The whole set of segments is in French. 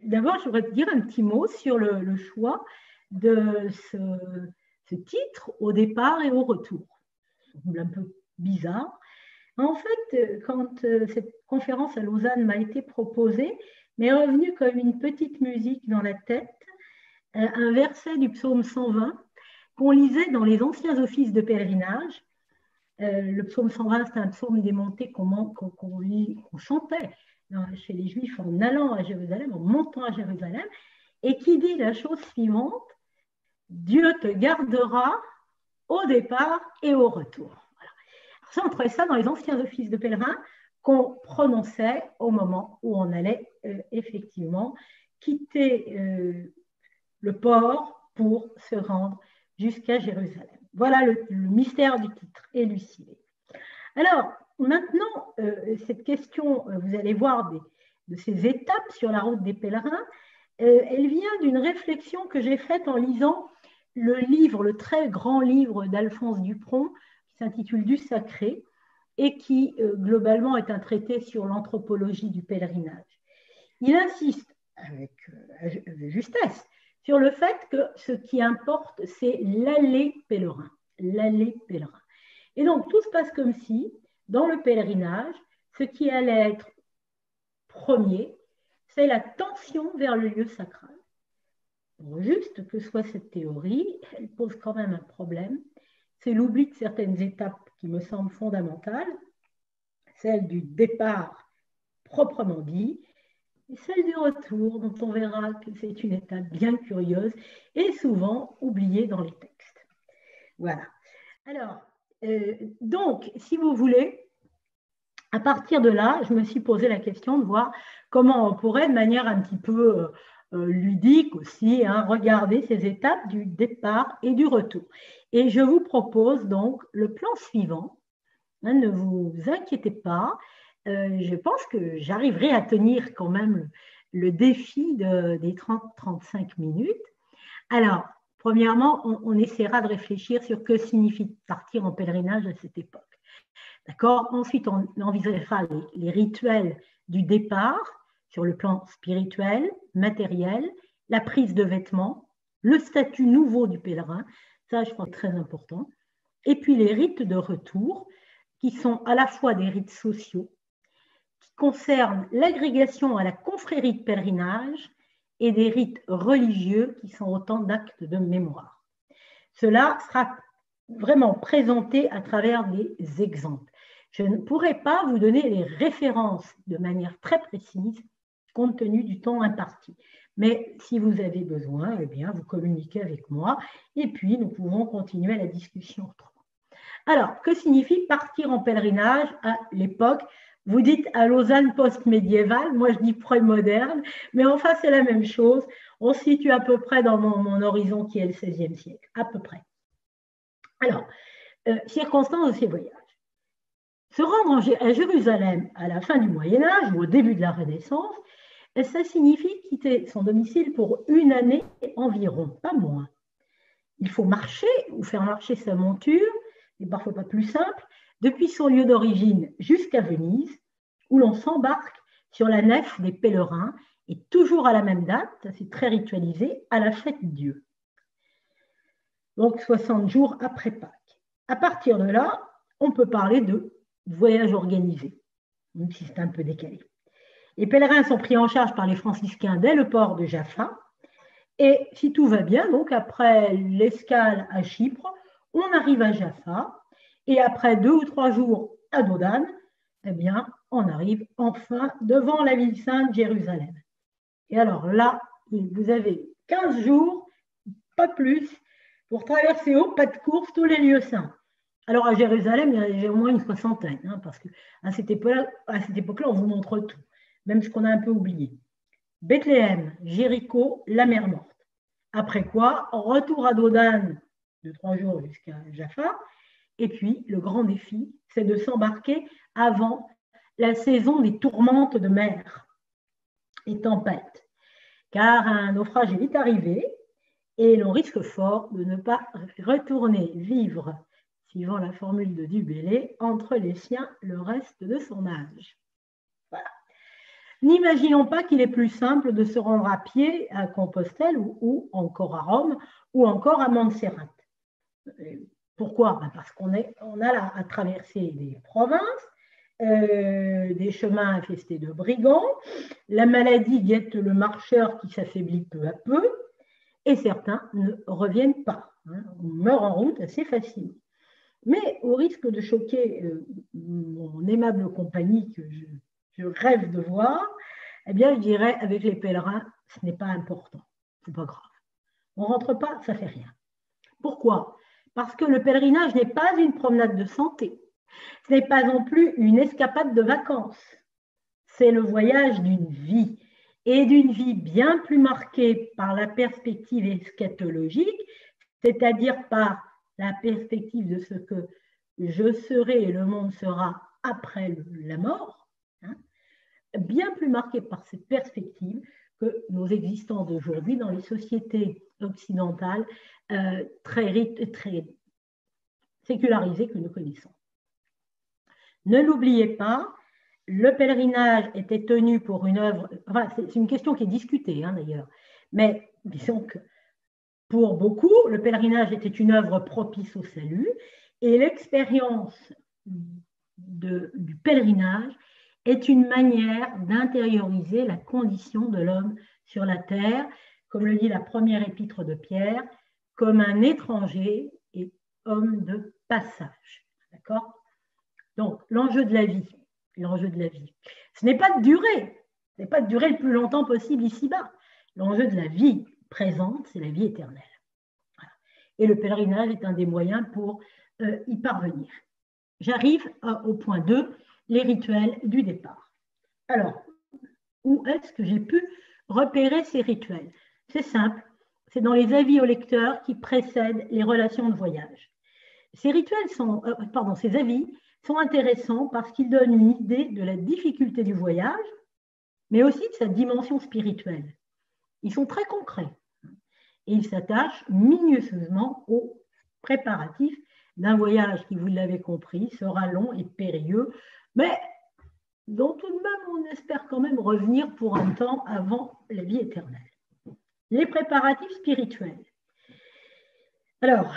d'abord, je voudrais te dire un petit mot sur le choix de ce titre au départ et au retour. Un peu bizarre. En fait, quand cette conférence à Lausanne m'a été proposée, m'est revenu comme une petite musique dans la tête, un verset du psaume 120 qu'on lisait dans les anciens offices de pèlerinage. Le psaume 120, c'est un psaume des montées qu'on chantait chez les Juifs en allant à Jérusalem, en montant à Jérusalem, et qui dit la chose suivante: Dieu te gardera au départ et au retour. Voilà. Alors ça, on trouvait ça dans les anciens offices de pèlerins qu'on prononçait au moment où on allait effectivement quitter le port pour se rendre jusqu'à Jérusalem. Voilà le mystère du titre, élucidé. Alors, maintenant, cette question, vous allez voir de ces étapes sur la route des pèlerins, elle vient d'une réflexion que j'ai faite en lisant le livre, le très grand livre d'Alphonse Dupron, qui s'intitule Du Sacré, et qui, globalement, est un traité sur l'anthropologie du pèlerinage. Il insiste, avec justesse, sur le fait que ce qui importe, c'est l'aller pèlerin. L'aller pèlerin. Et donc, tout se passe comme si, dans le pèlerinage, ce qui allait être premier, c'est la tension vers le lieu sacral. Bon, juste que soit cette théorie, elle pose quand même un problème. C'est l'oubli de certaines étapes qui me semblent fondamentales, celle du départ proprement dit, et celle du retour, dont on verra que c'est une étape bien curieuse et souvent oubliée dans les textes. Voilà. Alors, donc, si vous voulez, à partir de là, je me suis posé la question de voir comment on pourrait, de manière un petit peu ludique aussi, regarder ces étapes du départ et du retour. Et je vous propose donc le plan suivant. Ne vous inquiétez pas, je pense que j'arriverai à tenir quand même le défi des 30-35 minutes. Alors, premièrement, on essaiera de réfléchir sur que signifie partir en pèlerinage à cette époque. D'accord ? Ensuite, on envisagera les rituels du départ sur le plan spirituel, matériel, la prise de vêtements, le statut nouveau du pèlerin, ça je crois très important, et puis les rites de retour, qui sont à la fois des rites sociaux, qui concernent l'agrégation à la confrérie de pèlerinage, et des rites religieux qui sont autant d'actes de mémoire. Cela sera vraiment présenté à travers des exemples. Je ne pourrai pas vous donner les références de manière très précise compte tenu du temps imparti. Mais si vous avez besoin, eh bien, vous communiquez avec moi et puis nous pouvons continuer la discussion autrement. Alors, que signifie partir en pèlerinage à l'époque? Vous dites à Lausanne post-médiévale, moi je dis pré-moderne, mais enfin c'est la même chose. On se situe à peu près dans mon horizon qui est le XVIe siècle, à peu près. Alors, circonstances de ces voyages. Se rendre à Jérusalem à la fin du Moyen-Âge ou au début de la Renaissance, ça signifie quitter son domicile pour une année environ, pas moins. Il faut marcher ou faire marcher sa monture, c'est parfois pas plus simple, depuis son lieu d'origine jusqu'à Venise, où l'on s'embarque sur la nef des pèlerins et toujours à la même date, c'est très ritualisé, à la fête Dieu. Donc 60 jours après Pâques. À partir de là, on peut parler de voyage organisé, même si c'est un peu décalé. Les pèlerins sont pris en charge par les franciscains dès le port de Jaffa, et si tout va bien, donc après l'escale à Chypre, on arrive à Jaffa, et après 2 ou 3 jours à Dodane, eh bien, on arrive enfin devant la ville sainte Jérusalem. Et alors là, vous avez 15 jours, pas plus, pour traverser au pas de course tous les lieux saints. Alors à Jérusalem, il y a au moins une soixantaine, parce qu'à cette époque-là, on vous montre tout, même ce qu'on a un peu oublié. Bethléem, Jéricho, la mer Morte. Après quoi, retour à Dodane de 3 jours jusqu'à Jaffa. Et puis, le grand défi, c'est de s'embarquer avant la saison des tourmentes de mer et tempêtes. Car un naufrage est vite arrivé et l'on risque fort de ne pas retourner vivre, suivant la formule de Du Bellay, entre les siens le reste de son âge. Voilà. N'imaginons pas qu'il est plus simple de se rendre à pied à Compostelle ou encore à Rome ou encore à Montserrat. Pourquoi? Parce qu'on a à traverser des provinces, des chemins infestés de brigands, la maladie guette le marcheur qui s'affaiblit peu à peu, et certains ne reviennent pas. On meurt en route assez facilement. Mais au risque de choquer mon aimable compagnie que je rêve de voir, eh bien, je dirais, avec les pèlerins, ce n'est pas important, ce n'est pas grave. On ne rentre pas, ça ne fait rien. Pourquoi? Parce que le pèlerinage n'est pas une promenade de santé. Ce n'est pas non plus une escapade de vacances. C'est le voyage d'une vie, et d'une vie bien plus marquée par la perspective eschatologique, c'est-à-dire par la perspective de ce que je serai et le monde sera après la mort, bien plus marquée par cette perspective que nos existences d'aujourd'hui dans les sociétés occidentales très sécularisées que nous connaissons. Ne l'oubliez pas, le pèlerinage était tenu pour une œuvre, enfin, c'est une question qui est discutée d'ailleurs, mais disons que pour beaucoup, le pèlerinage était une œuvre propice au salut et l'expérience du pèlerinage est une manière d'intérioriser la condition de l'homme sur la terre, comme le dit la première épître de Pierre, comme un étranger et homme de passage. D'accord? Donc, l'enjeu de la vie, ce n'est pas de durer, le plus longtemps possible ici-bas. L'enjeu de la vie présente, c'est la vie éternelle. Voilà. Et le pèlerinage est un des moyens pour y parvenir. J'arrive au point 2, les rituels du départ. Alors, où est-ce que j'ai pu repérer ces rituels? C'est simple, c'est dans les avis au lecteur qui précèdent les relations de voyage. Ces avis sont intéressants parce qu'ils donnent une idée de la difficulté du voyage, mais aussi de sa dimension spirituelle. Ils sont très concrets et ils s'attachent minutieusement aux préparatifs d'un voyage qui, vous l'avez compris, sera long et périlleux, mais dont tout de même on espère quand même revenir pour un temps avant la vie éternelle. Les préparatifs spirituels. Alors,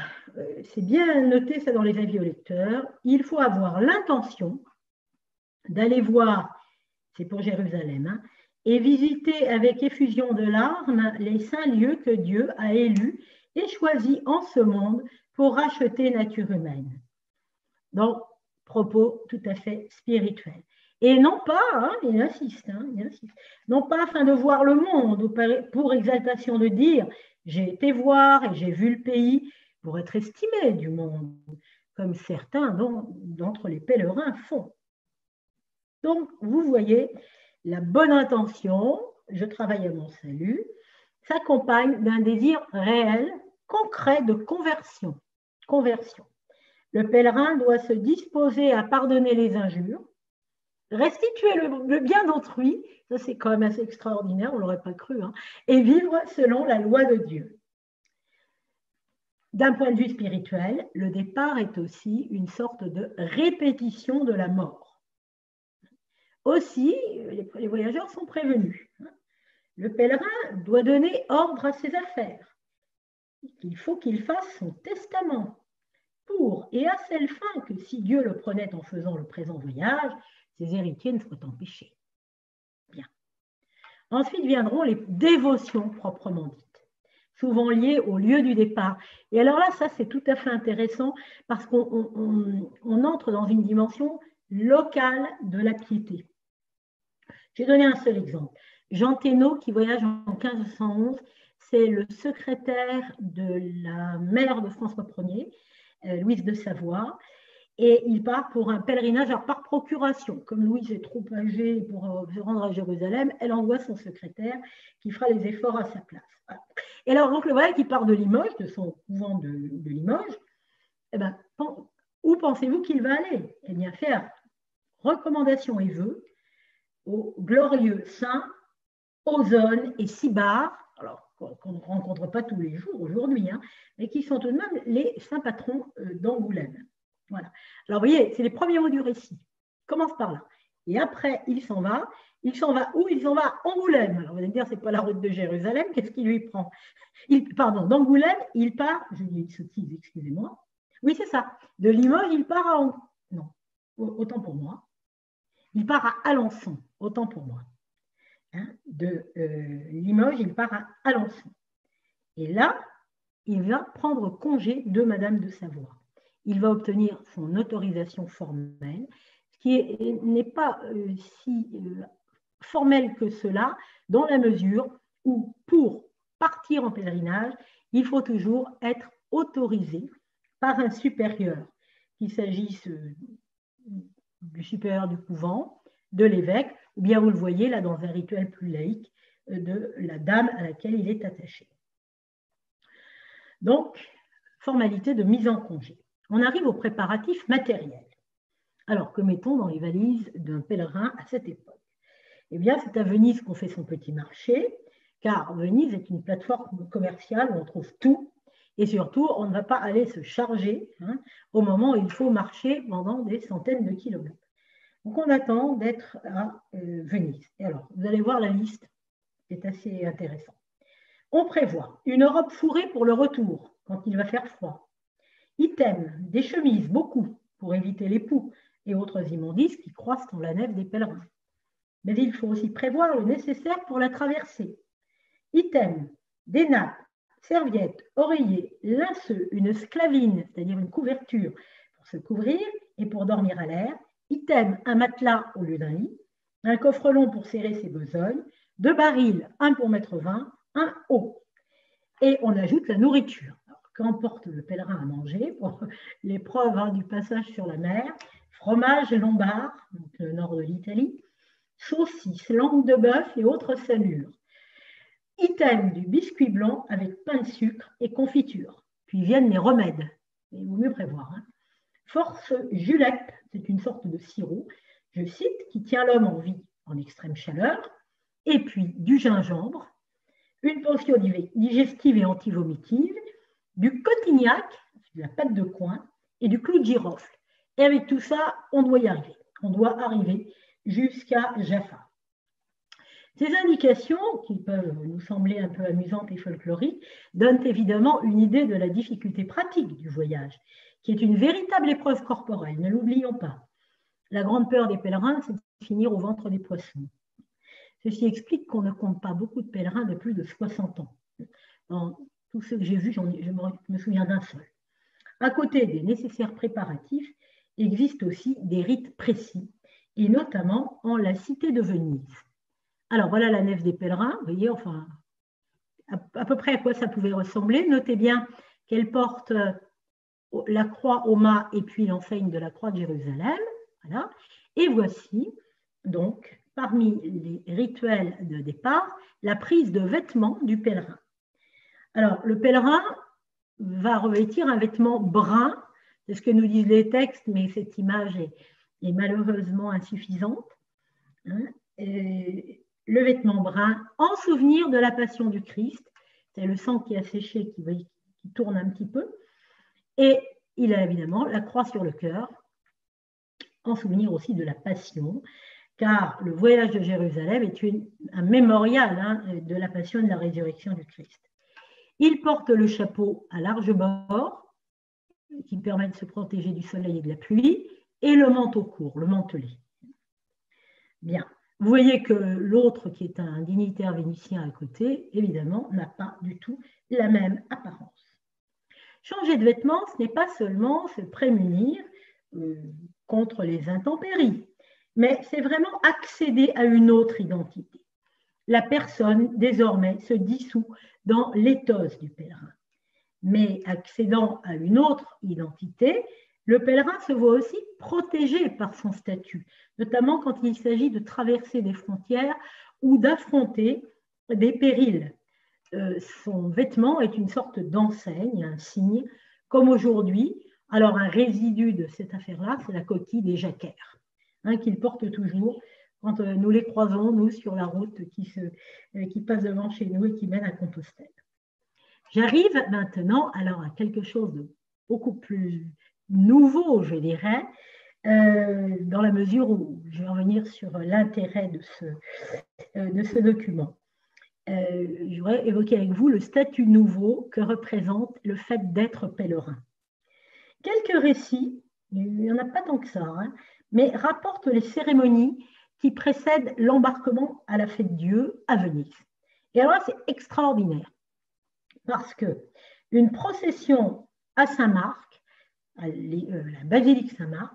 c'est bien noté ça dans les avis au lecteur, il faut avoir l'intention d'aller voir, c'est pour Jérusalem, et visiter avec effusion de larmes les saints lieux que Dieu a élus et choisis en ce monde pour racheter nature humaine. Donc, propos tout à fait spirituels. Et non pas, il insiste, non pas afin de voir le monde ou pour exaltation de dire j'ai été voir et j'ai vu le pays pour être estimé du monde, comme certains d'entre les pèlerins font. Donc, vous voyez, la bonne intention, je travaille à mon salut, s'accompagne d'un désir réel, concret de conversion. Le pèlerin doit se disposer à pardonner les injures, restituer le bien d'autrui, ça c'est quand même assez extraordinaire, on ne l'aurait pas cru, et vivre selon la loi de Dieu. D'un point de vue spirituel, le départ est aussi une sorte de répétition de la mort. Aussi, les voyageurs sont prévenus. Le pèlerin doit donner ordre à ses affaires. Il faut qu'il fasse son testament pour et à celle fin que si Dieu le prenait en faisant le présent voyage, ses héritiers ne soient empêchés. Bien. Ensuite viendront les dévotions proprement dites, souvent liées au lieu du départ. Et alors là, ça c'est tout à fait intéressant parce qu'on entre dans une dimension locale de la piété. J'ai donné un seul exemple. Jean Thénault, qui voyage en 1511, c'est le secrétaire de la mère de François Ier, Louise de Savoie, et il part pour un pèlerinage par procuration. Comme Louise est trop âgée pour se rendre à Jérusalem, elle envoie son secrétaire qui fera les efforts à sa place. Voilà. Et alors, donc, le voilà qui part de Limoges, de son couvent de Limoges, eh ben, où pensez-vous qu'il va aller? Eh bien, faire recommandations et vœux aux glorieux saints Ozone et Cibard, alors qu'on ne rencontre pas tous les jours aujourd'hui, mais qui sont tout de même les saints patrons d'Angoulême. Voilà. Alors, vous voyez, c'est les premiers mots du récit. Commence par là. Et après, il s'en va. Il s'en va où? Il s'en va à Angoulême. Alors, vous allez me dire, ce n'est pas la route de Jérusalem. Qu'est-ce qu'il lui prend? Pardon, d'Angoulême, il part, je dis une sottise, excusez-moi. Oui, c'est ça. De Limoges, il part à Angoulême. Non, autant pour moi. Il part à Alençon, autant pour moi. Hein, de Limoges, il part à Alençon. Et là, il va prendre congé de Madame de Savoie. Il va obtenir son autorisation formelle, ce qui n'est pas si formel que cela, dans la mesure où, pour partir en pèlerinage, il faut toujours être autorisé par un supérieur, qu'il s'agisse du supérieur du couvent, de l'évêque, ou bien vous le voyez là dans un rituel plus laïque, de la dame à laquelle il est attaché. Donc, formalité de mise en congé. On arrive aux préparatifs matériels. Alors, que mettons dans les valises d'un pèlerin à cette époque? Eh bien, c'est à Venise qu'on fait son petit marché, car Venise est une plateforme commerciale où on trouve tout, et surtout, on ne va pas aller se charger au moment où il faut marcher pendant des centaines de kilomètres. Donc, on attend d'être à Venise. Et alors, vous allez voir la liste, c'est assez intéressant. On prévoit une robe fourrée pour le retour, quand il va faire froid. Item, des chemises, beaucoup, pour éviter les poux et autres immondices qui croissent dans la nef des pèlerins. Mais il faut aussi prévoir le nécessaire pour la traversée. Item, des nappes, serviettes, oreillers, linceux, une sclavine, c'est-à-dire une couverture pour se couvrir et pour dormir à l'air. Item, un matelas au lieu d'un lit, un coffre long pour serrer ses besognes, 2 barils, un pour mettre vin, un haut. Et on ajoute la nourriture. Qu'emporte le pèlerin à manger pour l'épreuve du passage sur la mer? Fromage lombard, donc le nord de l'Italie, saucisses, langue de bœuf et autres salures. Item du biscuit blanc avec pain de sucre et confiture. Puis viennent les remèdes. Il vaut mieux prévoir. Force julep, c'est une sorte de sirop, je cite, qui tient l'homme en vie en extrême chaleur. Et puis du gingembre, une potion digestive et antivomitive, du cotignac, de la pâte de coin, et du clou de girofle. Et avec tout ça, on doit y arriver. On doit arriver jusqu'à Jaffa. Ces indications, qui peuvent nous sembler un peu amusantes et folkloriques, donnent évidemment une idée de la difficulté pratique du voyage, qui est une véritable épreuve corporelle, ne l'oublions pas. La grande peur des pèlerins, c'est de finir au ventre des poissons. Ceci explique qu'on ne compte pas beaucoup de pèlerins de plus de 60 ans. Dans tous ceux que j'ai vus, je me souviens d'un seul. À côté des nécessaires préparatifs, existent aussi des rites précis, et notamment en la cité de Venise. Alors voilà la nef des pèlerins, vous voyez, enfin, à peu près à quoi ça pouvait ressembler. Notez bien qu'elle porte la croix au mât et puis l'enseigne de la croix de Jérusalem. Voilà. Et voici donc, parmi les rituels de départ, la prise de vêtements du pèlerin. Alors, le pèlerin va revêtir un vêtement brun, c'est ce que nous disent les textes, mais cette image est malheureusement insuffisante. Le vêtement brun en souvenir de la passion du Christ, c'est le sang qui a séché, qui tourne un petit peu, et il a évidemment la croix sur le cœur, en souvenir aussi de la passion, car le voyage de Jérusalem est un mémorial de la passion et de la résurrection du Christ. Il porte le chapeau à large bord, qui permet de se protéger du soleil et de la pluie, et le manteau court, le mantelet. Bien, vous voyez que l'autre, qui est un dignitaire vénitien à côté, évidemment, n'a pas du tout la même apparence. Changer de vêtements, ce n'est pas seulement se prémunir contre les intempéries, mais c'est vraiment accéder à une autre identité. La personne, désormais, se dissout dans l'éthos du pèlerin. Mais accédant à une autre identité, le pèlerin se voit aussi protégé par son statut, notamment quand il s'agit de traverser des frontières ou d'affronter des périls. Son vêtement est une sorte d'enseigne, un signe, comme aujourd'hui. Alors, un résidu de cette affaire-là, c'est la coquille des jacquères, qu'il porte toujours quand nous les croisons, nous, sur la route qui passe devant chez nous et qui mène à Compostelle. J'arrive maintenant alors à quelque chose de beaucoup plus nouveau, je dirais, dans la mesure où je vais revenir sur l'intérêt de ce document. Je voudrais évoquer avec vous le statut nouveau que représente le fait d'être pèlerin. Quelques récits, il n'y en a pas tant que ça, hein, mais rapportent les cérémonies qui précèdent l'embarquement à la fête Dieu à Venise. Et alors là, c'est extraordinaire, parce qu'une procession à Saint-Marc, à la basilique Saint-Marc,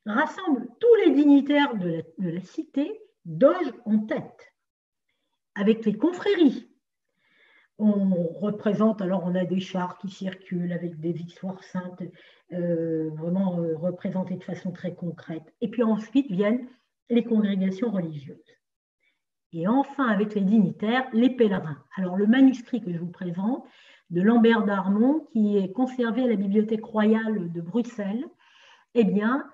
rassemble tous les dignitaires de la cité, doge en tête, avec les confréries. On représente, alors on a des chars qui circulent avec des histoires saintes, vraiment représentées de façon très concrète. Et puis ensuite viennent les congrégations religieuses. Et enfin, avec les dignitaires, les pèlerins. Alors le manuscrit que je vous présente, de Lambert d'Armont, qui est conservé à la Bibliothèque royale de Bruxelles, eh bien,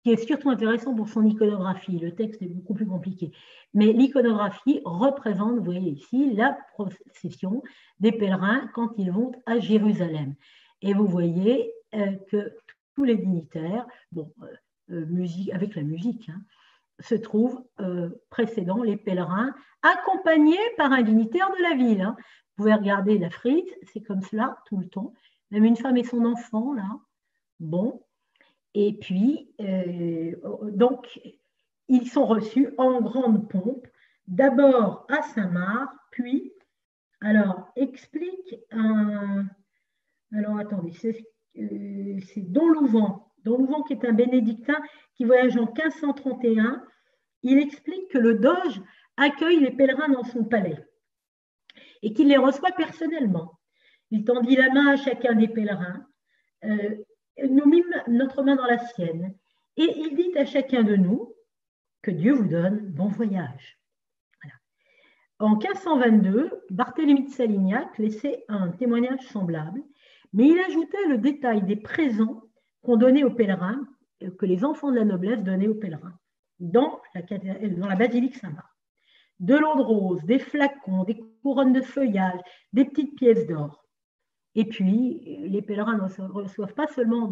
qui est surtout intéressant pour son iconographie. Le texte est beaucoup plus compliqué. Mais l'iconographie représente, vous voyez ici, la procession des pèlerins quand ils vont à Jérusalem. Et vous voyez que tous les dignitaires, bon, avec la musique, hein, se trouvent précédant les pèlerins, accompagnés par un dignitaire de la ville. Hein. Vous pouvez regarder la frise, c'est comme cela tout le temps. Même une femme et son enfant, là. Bon. Et puis, donc, ils sont reçus en grande pompe, d'abord à Saint-Marc, puis, alors, explique un... Alors, attendez, c'est Don Louvent. Don Louvent, qui est un bénédictin qui voyage en 1531, il explique que le doge accueille les pèlerins dans son palais et qu'il les reçoit personnellement. Il tendit la main à chacun des pèlerins, nous mîmes notre main dans la sienne, et il dit à chacun de nous que Dieu vous donne bon voyage. Voilà. En 1522, Barthélemy de Salignac laissait un témoignage semblable, mais il ajoutait le détail des présents qu'on donnait aux pèlerins, que les enfants de la noblesse donnaient aux pèlerins, dans la basilique Saint-Marc. De l'eau de rose, des flacons, des couronnes de feuillage, des petites pièces d'or. Et puis, les pèlerins ne reçoivent pas seulement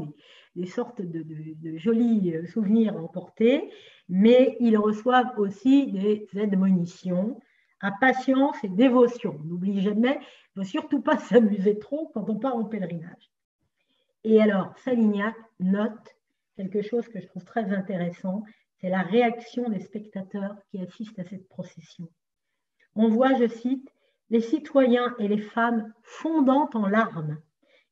des sortes de jolis souvenirs à emporter, mais ils reçoivent aussi des admonitions à patience et dévotion. N'oublie jamais, il ne faut surtout pas s'amuser trop quand on part en pèlerinage. Et alors, Salignac note quelque chose que je trouve très intéressant, c'est la réaction des spectateurs qui assistent à cette procession. On voit, je cite, les citoyens et les femmes fondant en larmes,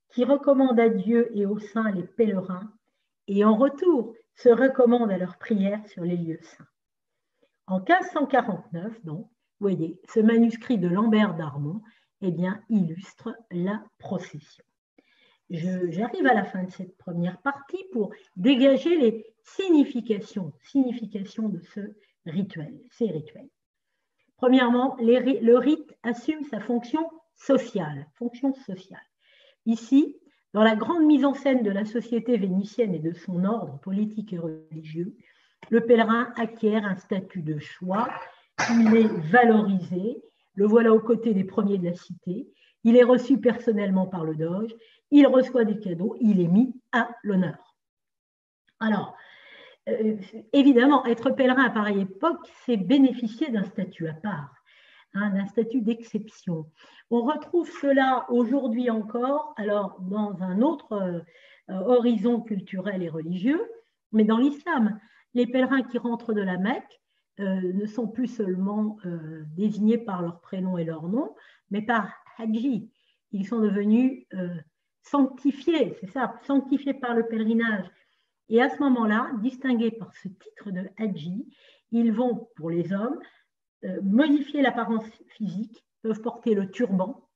qui recommandent à Dieu et aux saints les pèlerins, et en retour se recommandent à leurs prières sur les lieux saints. En 1549, donc, vous voyez, ce manuscrit de Lambert d'Armont, eh bien, illustre la procession. J'arrive à la fin de cette première partie pour dégager les significations de ces rituels. Premièrement, le rite assume sa fonction sociale. Ici, dans la grande mise en scène de la société vénitienne et de son ordre politique et religieux, le pèlerin acquiert un statut de choix, il est valorisé, le voilà aux côtés des premiers de la cité, il est reçu personnellement par le doge, il reçoit des cadeaux, il est mis à l'honneur. Alors, évidemment, être pèlerin à pareille époque, c'est bénéficier d'un statut à part, hein, d'un statut d'exception. On retrouve cela aujourd'hui encore, alors dans un autre horizon culturel et religieux, mais dans l'islam. Les pèlerins qui rentrent de la Mecque ne sont plus seulement désignés par leur prénom et leur nom, mais par Hadji. Ils sont devenus sanctifiés, c'est ça, sanctifiés par le pèlerinage. Et à ce moment-là, distingués par ce titre de Hadji, ils vont, pour les hommes, modifier l'apparence physique, peuvent porter le turban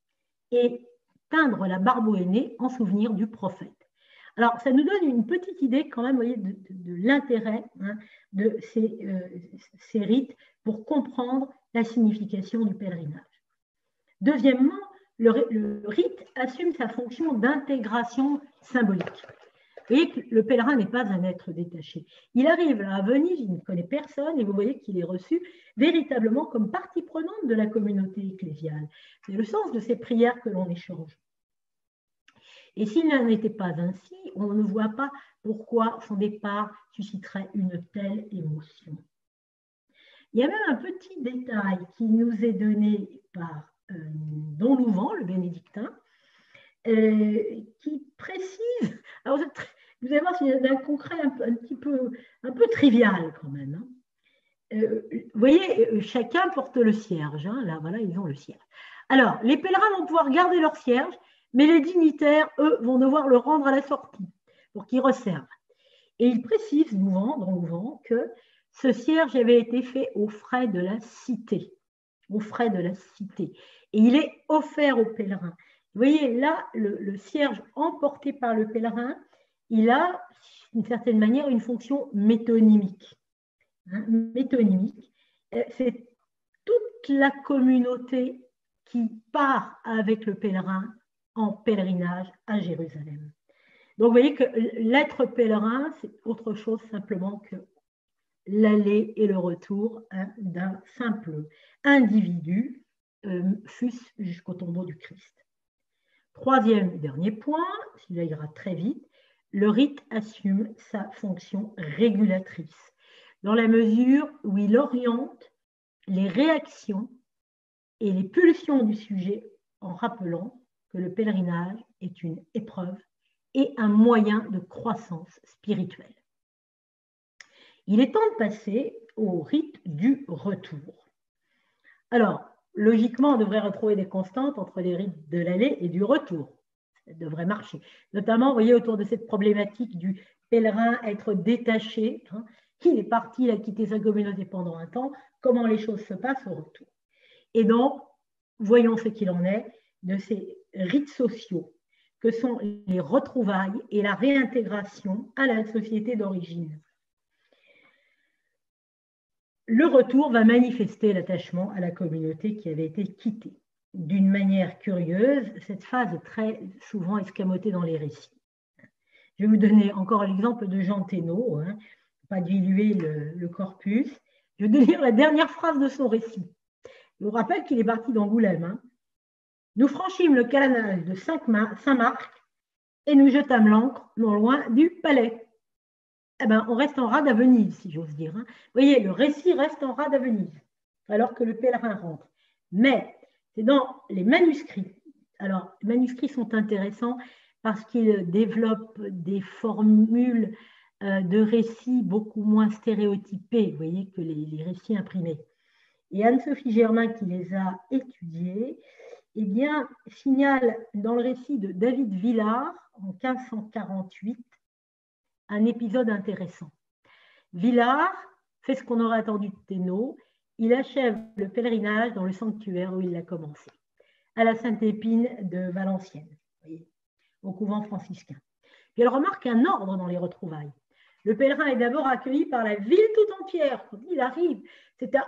et teindre la barbe au henné en souvenir du prophète. Alors, ça nous donne une petite idée quand même, vous voyez, de l'intérêt, hein, de ces rites pour comprendre la signification du pèlerinage. Deuxièmement, le rite assume sa fonction d'intégration symbolique. Vous voyez que le pèlerin n'est pas un être détaché. Il arrive à Venise, il ne connaît personne, et vous voyez qu'il est reçu véritablement comme partie prenante de la communauté ecclésiale. C'est le sens de ces prières que l'on échange. Et s'il n'en était pas ainsi, on ne voit pas pourquoi son départ susciterait une telle émotion. Il y a même un petit détail qui nous est donné par Don Louvent, le bénédictin, qui précise, alors vous allez voir, c'est un concret un peu trivial quand même. Hein. Vous voyez, chacun porte le cierge. Hein, là, voilà, ils ont le cierge. Alors, les pèlerins vont pouvoir garder leur cierge, mais les dignitaires, eux, vont devoir le rendre à la sortie pour qu'ils resservent. Et il précise, Don Louvent, que ce cierge avait été fait aux frais de la cité. Aux frais de la cité. Et il est offert aux pèlerins. Vous voyez, là, le cierge emporté par le pèlerin, il a, d'une certaine manière, une fonction métonymique. Hein, métonymique. C'est toute la communauté qui part avec le pèlerin en pèlerinage à Jérusalem. Donc, vous voyez que l'être pèlerin, c'est autre chose simplement que l'aller et le retour d'un simple individu, fût-ce jusqu'au tombeau du Christ. Troisième et dernier point, celui-là ira très vite, le rite assume sa fonction régulatrice, dans la mesure où il oriente les réactions et les pulsions du sujet en rappelant que le pèlerinage est une épreuve et un moyen de croissance spirituelle. Il est temps de passer au rite du retour. Alors, logiquement, on devrait retrouver des constantes entre les rites de l'aller et du retour. Ça devrait marcher. Notamment, vous voyez, autour de cette problématique du pèlerin être détaché. Hein, il est parti, il a quitté sa communauté pendant un temps. Comment les choses se passent au retour? Et donc, voyons ce qu'il en est de ces rites sociaux que sont les retrouvailles et la réintégration à la société d'origine. Le retour va manifester l'attachement à la communauté qui avait été quittée. D'une manière curieuse, cette phase est très souvent escamotée dans les récits. Je vais vous donner encore l'exemple de Jean Thénault, hein, pas diluer le corpus. Je vais vous lire la dernière phrase de son récit. Je vous rappelle qu'il est parti d'Angoulême. Hein. Nous franchîmes le canal de Saint-Marc et nous jetâmes l'ancre non loin du palais. Eh ben, on reste en rade à Venise, si j'ose dire. Hein. Vous voyez, le récit reste en rade à Venise, alors que le pèlerin rentre. Mais c'est dans les manuscrits. Alors, les manuscrits sont intéressants parce qu'ils développent des formules de récits beaucoup moins stéréotypés, vous voyez, que les récits imprimés. Et Anne-Sophie Germain, qui les a étudiés, eh bien, signale dans le récit de David Villars, en 1548, un épisode intéressant. Villars fait ce qu'on aurait attendu de Thénault. Il achève le pèlerinage dans le sanctuaire où il l'a commencé, à la Sainte-Épine de Valenciennes, au couvent franciscain. Puis elle remarque un ordre dans les retrouvailles. Le pèlerin est d'abord accueilli par la ville tout entière. Quand il arrive,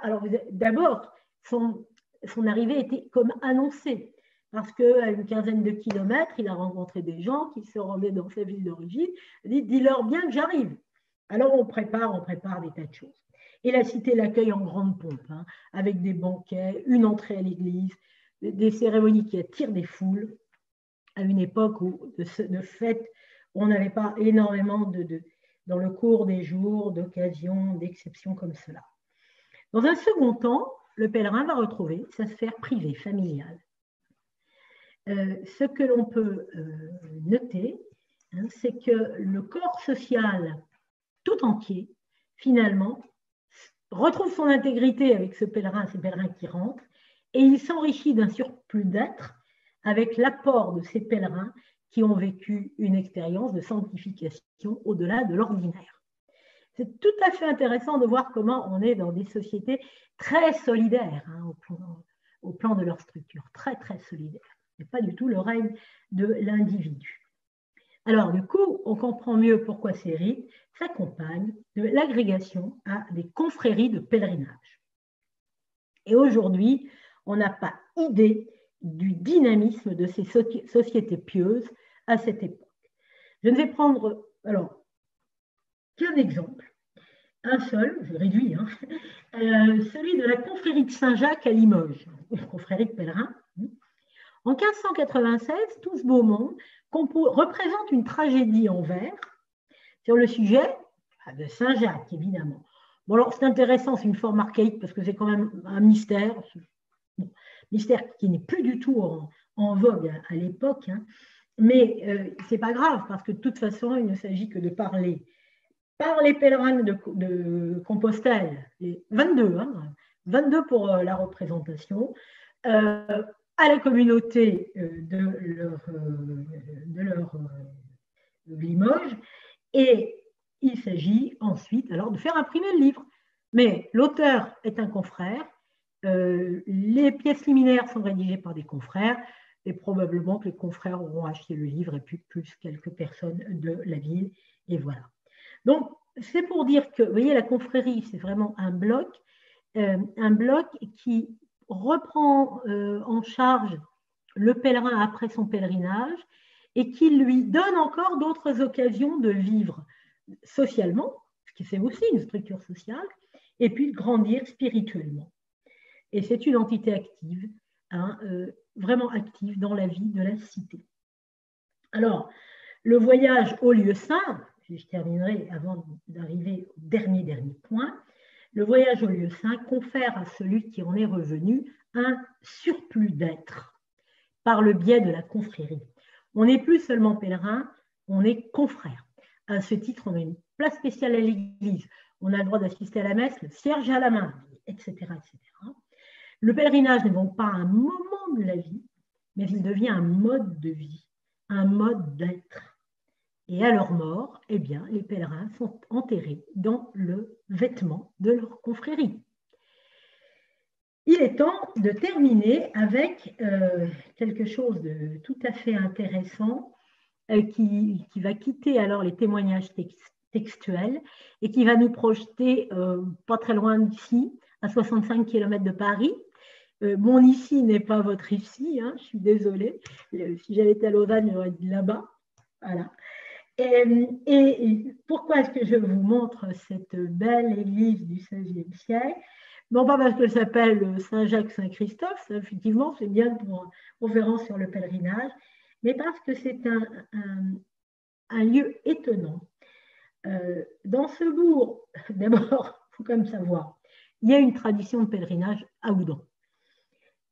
alors d'abord, son arrivée était comme annoncée. Parce qu'à une quinzaine de kilomètres, il a rencontré des gens qui se rendaient dans sa ville d'origine. Il dit, dis-leur bien que j'arrive. Alors on prépare des tas de choses. Et la cité l'accueille en grande pompe, hein, avec des banquets, une entrée à l'église, des cérémonies qui attirent des foules, à une époque où de fait, on n'avait pas énormément dans le cours des jours, d'occasions, d'exceptions comme cela. Dans un second temps, le pèlerin va retrouver sa sphère privée, familiale. Ce que l'on peut noter, hein, c'est que le corps social tout entier, finalement, retrouve son intégrité avec ces pèlerins qui rentrent, et il s'enrichit d'un surplus d'être avec l'apport de ces pèlerins qui ont vécu une expérience de sanctification au-delà de l'ordinaire. C'est tout à fait intéressant de voir comment on est dans des sociétés très solidaires, hein, au plan de leur structure, très, très solidaires. Ce n'est pas du tout le règne de l'individu. Alors, du coup, on comprend mieux pourquoi ces rites s'accompagnent de l'agrégation à des confréries de pèlerinage. Et aujourd'hui, on n'a pas idée du dynamisme de ces sociétés pieuses à cette époque. Je ne vais prendre, alors, qu'un exemple, un seul, je réduis, hein, celui de la confrérie de Saint-Jacques à Limoges, une confrérie de pèlerins. En 1596, tout ce beau monde représente une tragédie en vers sur le sujet de Saint-Jacques, évidemment. Bon, alors c'est intéressant, c'est une forme archaïque parce que c'est quand même un mystère, mystère qui n'est plus du tout en vogue à l'époque, hein. Mais ce n'est pas grave parce que de toute façon, il ne s'agit que de parler par les pèlerins de Compostelle, les 22, hein, 22 pour la représentation, à la communauté de leur Limoges, et il s'agit ensuite alors de faire imprimer le livre. Mais l'auteur est un confrère, les pièces liminaires sont rédigées par des confrères, et probablement que les confrères auront acheté le livre et puis plus quelques personnes de la ville, et voilà. Donc, c'est pour dire que, vous voyez, la confrérie, c'est vraiment un bloc qui reprend en charge le pèlerin après son pèlerinage et qui lui donne encore d'autres occasions de vivre socialement, ce qui c'est aussi une structure sociale, et puis de grandir spirituellement. Et c'est une entité active, hein, vraiment active dans la vie de la cité. Alors, le voyage au lieu saint, je terminerai avant d'arriver au dernier point, le voyage au lieu saint confère à celui qui en est revenu un surplus d'être par le biais de la confrérie. On n'est plus seulement pèlerin, on est confrère. À ce titre, on a une place spéciale à l'église, on a le droit d'assister à la messe, le cierge à la main, etc., etc. Le pèlerinage n'est donc pas un moment de la vie, mais il devient un mode de vie, un mode d'être. Et à leur mort, eh bien, les pèlerins sont enterrés dans le vêtement de leur confrérie. Il est temps de terminer avec quelque chose de tout à fait intéressant qui va quitter alors les témoignages textuels et qui va nous projeter pas très loin d'ici, à 65 km de Paris. Mon ici n'est pas votre ici, hein, je suis désolée. Si j'avais été à Lausanne, j'aurais dit là-bas. Voilà. Et pourquoi est-ce que je vous montre cette belle église du XVIe siècle? Non pas parce qu'elle s'appelle Saint-Jacques-Saint-Christophe, effectivement, c'est bien pour conférence sur le pèlerinage, mais parce que c'est un lieu étonnant. Dans ce bourg, d'abord, il faut quand même savoir, il y a une tradition de pèlerinage à Houdan.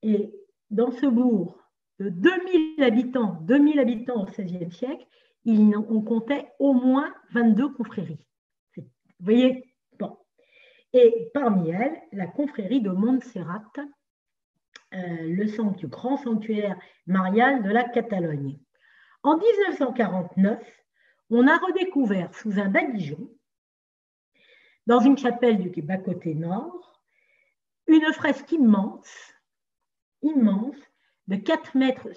Et dans ce bourg de 2000 habitants au XVIe siècle, on comptait au moins 22 confréries. Vous voyez, bon. Et parmi elles, la confrérie de Montserrat, le grand sanctuaire marial de la Catalogne. En 1949, on a redécouvert sous un badigeon, dans une chapelle du bas-côté nord, une fresque immense, de 4 mètres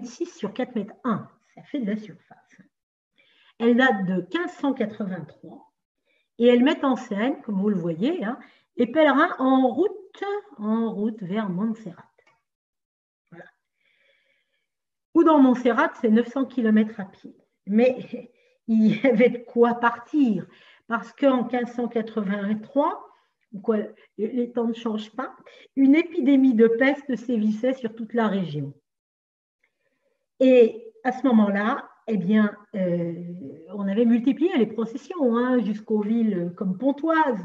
6 sur 4 mètres 1. Ça fait de la surface. Elle date de 1583 et elle met en scène, comme vous le voyez, hein, les pèlerins en route vers Montserrat. Voilà. Ou dans Montserrat, c'est 900 km à pied. Mais il y avait de quoi partir parce qu'en 1583, les temps ne changent pas, une épidémie de peste sévissait sur toute la région. Et à ce moment-là, eh bien, on avait multiplié les processions hein, jusqu'aux villes comme Pontoise.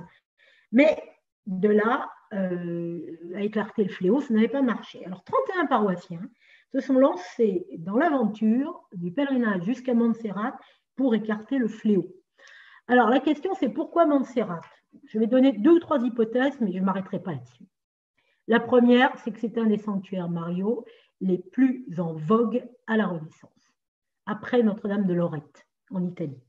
Mais de là à éclater le fléau, ça n'avait pas marché. Alors, 31 paroissiens se sont lancés dans l'aventure du pèlerinage jusqu'à Montserrat pour écarter le fléau. Alors, la question, c'est pourquoi Montserrat? Je vais donner 2 ou 3 hypothèses, mais je ne m'arrêterai pas là-dessus. La première, c'est que c'est un des sanctuaires mariaux les plus en vogue à la Renaissance, après Notre-Dame de Lorette, en Italie.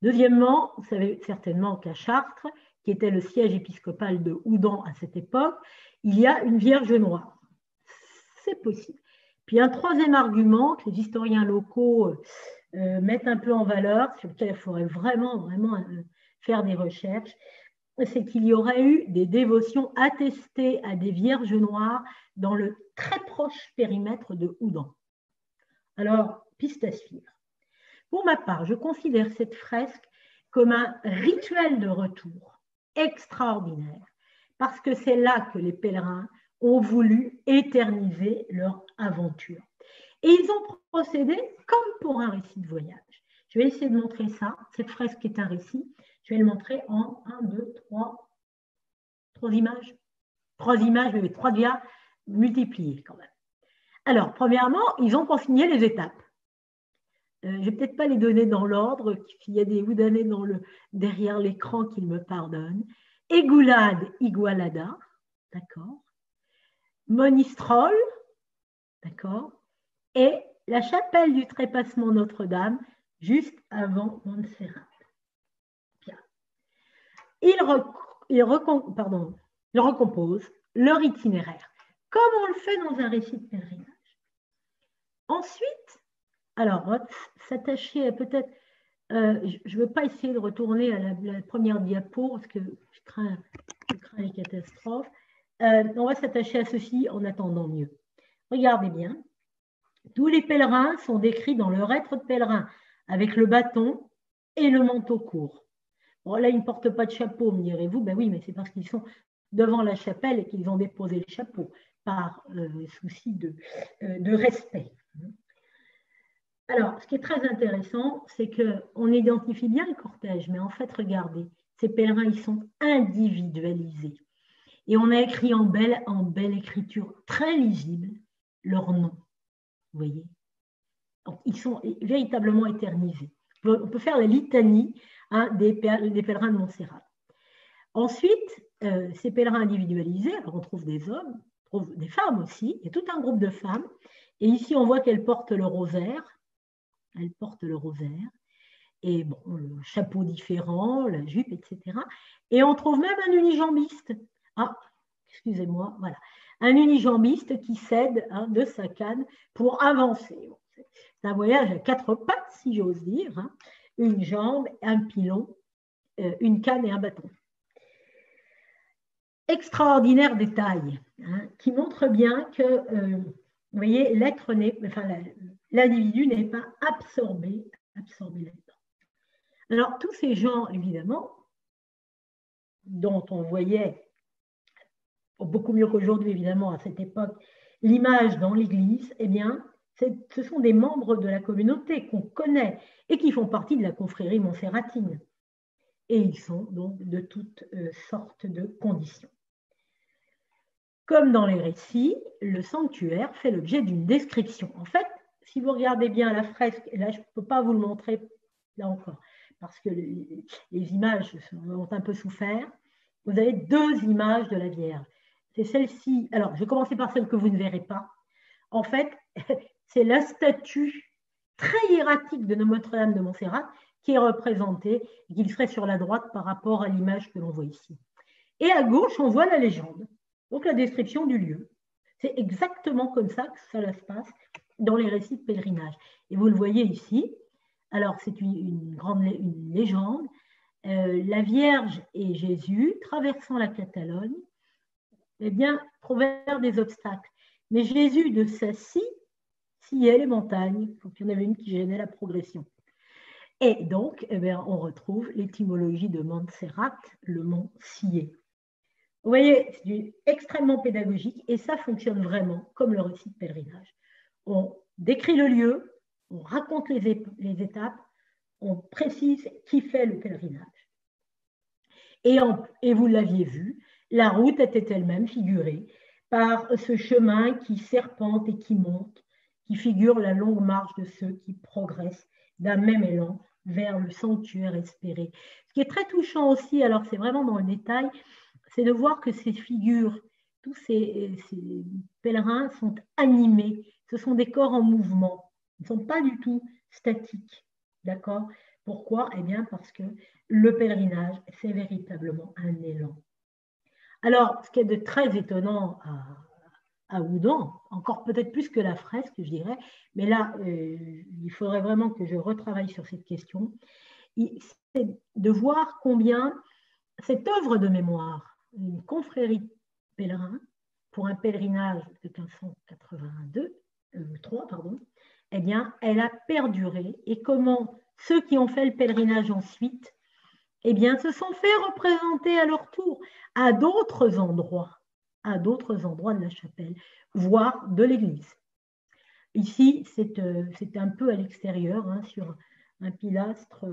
Deuxièmement, vous savez certainement qu'à Chartres, qui était le siège épiscopal de Houdan à cette époque, il y a une Vierge noire. C'est possible. Puis un troisième argument que les historiens locaux mettent un peu en valeur, sur lequel il faudrait vraiment faire des recherches, c'est qu'il y aurait eu des dévotions attestées à des Vierges noires dans le très proche périmètre de Houdan. Alors, piste à suivre. Pour ma part, je considère cette fresque comme un rituel de retour extraordinaire, parce que c'est là que les pèlerins ont voulu éterniser leur aventure. Et ils ont procédé comme pour un récit de voyage. Je vais essayer de montrer ça. Cette fresque est un récit. Je vais le montrer en 1, 2, 3 images. 3 images, mais 3 dias multipliés quand même. Alors, premièrement, ils ont consigné les étapes. Je ne vais peut-être pas les donner dans l'ordre, il y a des Houdanais derrière l'écran qu'ils me pardonnent. Égoulade, Igualada, d'accord. Monistrol, d'accord. Et la chapelle du Trépassement Notre-Dame, juste avant Montserrat. Bien. Ils recomposent leur itinéraire, comme on le fait dans un récit de pèlerinage. Ensuite, alors, on va s'attacher à peut-être, je ne veux pas essayer de retourner à la première diapo, parce que je crains les catastrophes. On va s'attacher à ceci en attendant mieux. Regardez bien. Tous les pèlerins sont décrits dans leur être de pèlerin, avec le bâton et le manteau court. Bon, là, ils ne portent pas de chapeau, me direz-vous. Ben oui, mais c'est parce qu'ils sont devant la chapelle et qu'ils ont déposé le chapeau, par souci de respect. Alors, ce qui est très intéressant, c'est qu'on identifie bien le cortège, mais en fait, regardez, ces pèlerins, ils sont individualisés. Et on a écrit en belle écriture très lisible leur nom. Vous voyez? Donc, ils sont véritablement éternisés. On peut faire la litanie des pèlerins de Montserrat. Ensuite, ces pèlerins individualisés, alors on trouve des hommes, on trouve des femmes aussi, il y a tout un groupe de femmes. Et ici, on voit qu'elles portent le rosaire. Elles portent le rosaire. Et bon, le chapeau différent, la jupe, etc. Et on trouve même un unijambiste. Ah, excusez-moi, voilà. Un unijambiste qui cède de sa canne pour avancer. C'est un voyage à 4 pattes, si j'ose dire. Une jambe, un pilon, une canne et un bâton. Extraordinaire détail qui montre bien que, vous voyez, l'individu n'est pas absorbé là-dedans. Alors, tous ces gens, évidemment, dont on voyait, beaucoup mieux qu'aujourd'hui, évidemment, à cette époque, l'image dans l'Église, eh bien, ce sont des membres de la communauté qu'on connaît et qui font partie de la confrérie montserratine. Et ils sont donc de toutes sortes de conditions. Comme dans les récits, le sanctuaire fait l'objet d'une description. En fait, si vous regardez bien la fresque, et là je ne peux pas vous le montrer, là encore, parce que les images ont un peu souffert, vous avez 2 images de la Vierge. C'est celle-ci, alors je vais commencer par celle que vous ne verrez pas. En fait, c'est la statue très hiératique de Notre-Dame de Montserrat qui est représentée, et qui serait sur la droite par rapport à l'image que l'on voit ici. Et à gauche, on voit la légende. Donc, la description du lieu. C'est exactement comme ça que ça se passe dans les récits de pèlerinage. Et vous le voyez ici. Alors, c'est une légende. La Vierge et Jésus, traversant la Catalogne, eh bien, trouvèrent des obstacles. Mais Jésus de sa scie sciait les montagnes. Donc, il y en avait une qui gênait la progression. Et donc, eh bien, on retrouve l'étymologie de Montserrat, le mont scié. Vous voyez, c'est extrêmement pédagogique et ça fonctionne vraiment comme le récit de pèlerinage. On décrit le lieu, on raconte les étapes, on précise qui fait le pèlerinage. Et vous l'aviez vu, la route était elle-même figurée par ce chemin qui serpente et qui monte, qui figure la longue marche de ceux qui progressent d'un même élan vers le sanctuaire espéré. Ce qui est très touchant aussi, alors c'est vraiment dans le détail, c'est de voir que ces figures, tous ces pèlerins sont animés. Ce sont des corps en mouvement. Ils ne sont pas du tout statiques. D'accord? Pourquoi? Eh bien, parce que le pèlerinage, c'est véritablement un élan. Alors, ce qui est de très étonnant à Houdan, encore peut-être plus que la fresque, je dirais, mais là, il faudrait vraiment que je retravaille sur cette question, c'est de voir combien cette œuvre de mémoire, une confrérie de pèlerins, pour un pèlerinage de 1583, eh bien, elle a perduré. Et comment ceux qui ont fait le pèlerinage ensuite, eh bien, se sont fait représenter à leur tour à d'autres endroits à d'autres endroits de la chapelle, voire de l'église. Ici, c'est un peu à l'extérieur, hein, sur un pilastre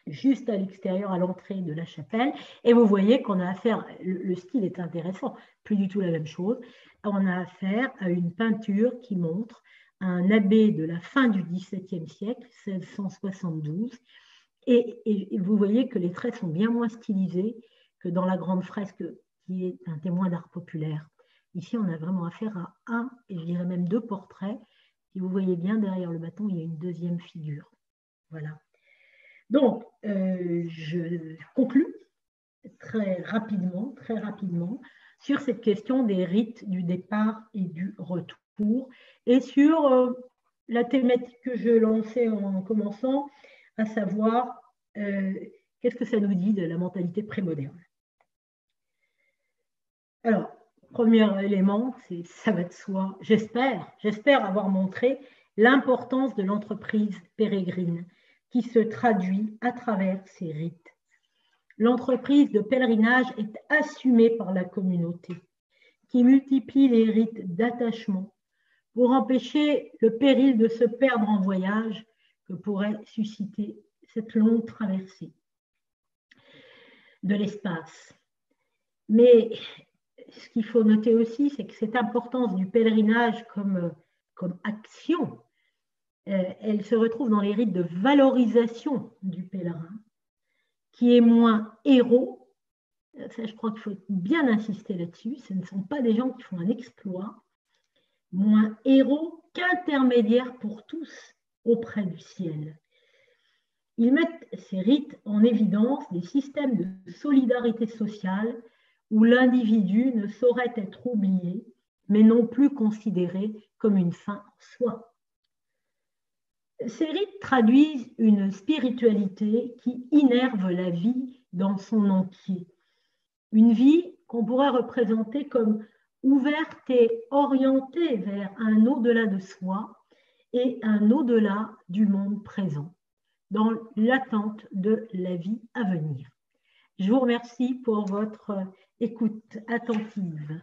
juste à l'extérieur, à l'entrée de la chapelle. Et vous voyez qu'on a affaire, le style est intéressant, plus du tout la même chose. On a affaire à une peinture qui montre un abbé de la fin du XVIIe siècle, 1672. Et vous voyez que les traits sont bien moins stylisés que dans la grande fresque qui est un témoin d'art populaire. Ici, on a vraiment affaire à un, et je dirais même deux portraits. Si vous voyez bien, derrière le bâton, il y a une deuxième figure. Voilà. Donc, je conclus très rapidement sur cette question des rites du départ et du retour et sur la thématique que je lançais en commençant, à savoir qu'est-ce que ça nous dit de la mentalité prémoderne. Alors, premier élément, ça va de soi. J'espère avoir montré l'importance de l'entreprise pérégrine qui se traduit à travers ces rites. L'entreprise de pèlerinage est assumée par la communauté qui multiplie les rites d'attachement pour empêcher le péril de se perdre en voyage que pourrait susciter cette longue traversée de l'espace. Mais ce qu'il faut noter aussi, c'est que cette importance du pèlerinage comme action, elle se retrouve dans les rites de valorisation du pèlerin, qui est moins héros. Ça, je crois qu'il faut bien insister là-dessus. Ce ne sont pas des gens qui font un exploit, moins héros qu'intermédiaires pour tous auprès du ciel. Ils mettent ces rites en évidence des systèmes de solidarité sociale où l'individu ne saurait être oublié, mais non plus considéré comme une fin en soi. Ces rites traduisent une spiritualité qui innerve la vie dans son entier. Une vie qu'on pourrait représenter comme ouverte et orientée vers un au-delà de soi et un au-delà du monde présent, dans l'attente de la vie à venir. Je vous remercie pour votre écoute attentive.